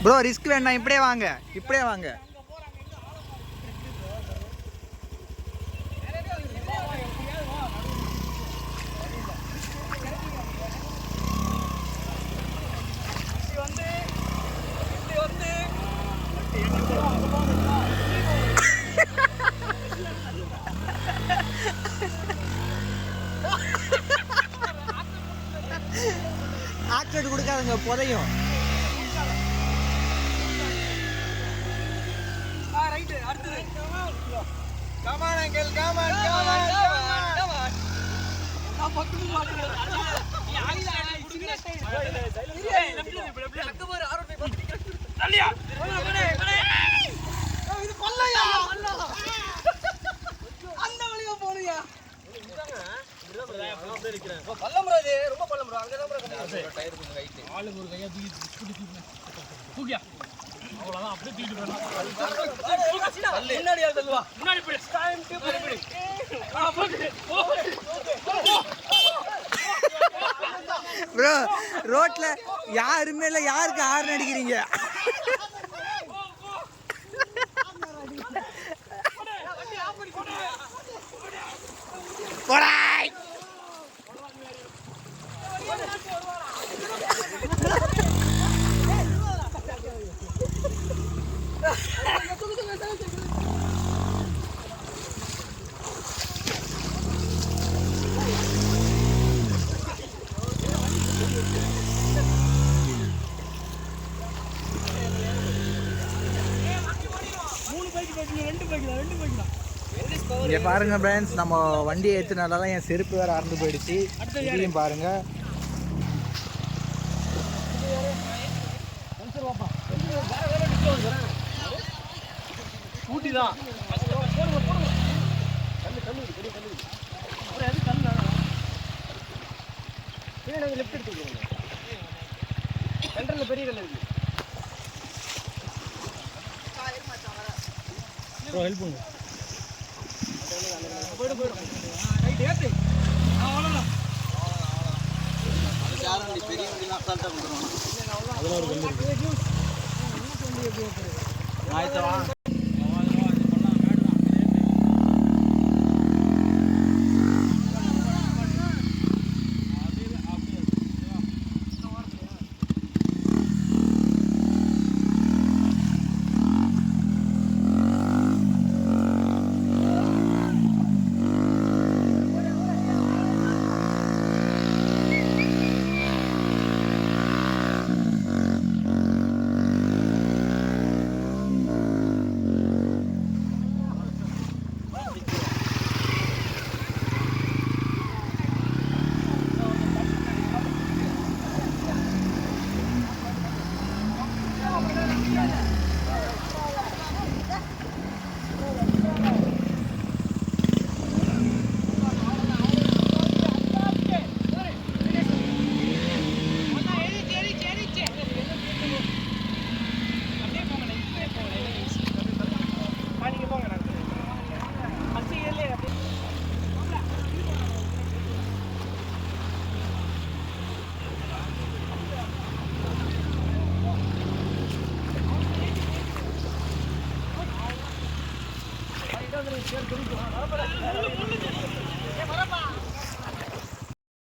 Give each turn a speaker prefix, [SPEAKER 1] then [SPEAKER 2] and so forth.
[SPEAKER 1] Bro risk வேண்டாம், இப்படியே வாங்க, இப்படியே வாங்க. ஆக்சிடென்ட் கொடுக்காதுங்க, புதையும். ப்ரோ ரோட்ல யாருமே இல்ல, யாருக்கு ஹார்ன் அடிக்கிறீங்க? போடாய். இங்கே பாருங்க ஃப்ரெண்ட்ஸ், நம்ம வண்டியை ஏற்றினால தான் என் செருப்பு வேறு அறந்து போயிடுச்சு. இதையும் பாருங்க. ஊட்டி தான் லெஃப்ட் எடுத்துக்கிறோம். சென்டரில் பெரிய கல் இருக்கு. ஹெல்ப் பண்ணுங்க. பெரிய வண்டிலாம் அசால்ட்டாக கொடுத்துருவாங்க. அதெல்லாம் ஒரு கல் இருக்கு.